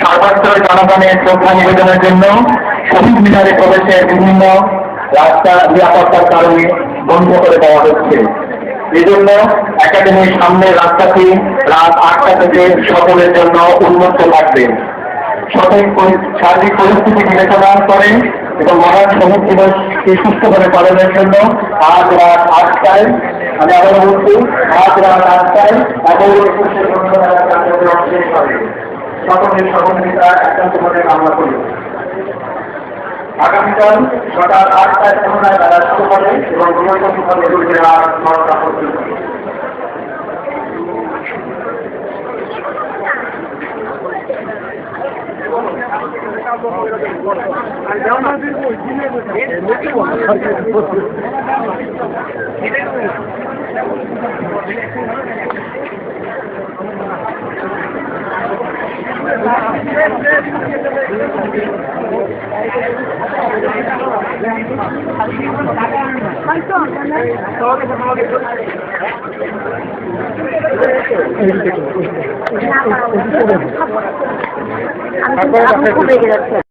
সর্বস্তরের জনগণের শ্রদ্ধা নিবেদনের জন্য শহীদ মিনারে প্রবেশের বিভিন্ন রাস্তা নিরাপত্তার কারণে বন্ধ করে দেওয়া হচ্ছে। এজন্য একাডেমির সামনের রাস্তাটি রাত 8টা থেকে সকলের জন্য উন্মুক্ত থাকবে। সঠিক সার্বিক পরিস্থিতি বিবেচনা করে এবং মহান শহীদ দিবসকে সুস্থভাবে পালনের জন্য আজ রাত 8টায় আমি আবারও বলছি, আজ রাত 8টায় শেষ হবে। সকলের সহযোগিতা একান্তভাবে কামনা করি। আগামীকাল সকাল 8টায় পুনরায় বেলা শুরু হবে এবং বৃহস্পতিবার রাত 9টা পর্যন্ত। আমি খুব রেগে যাচ্ছি।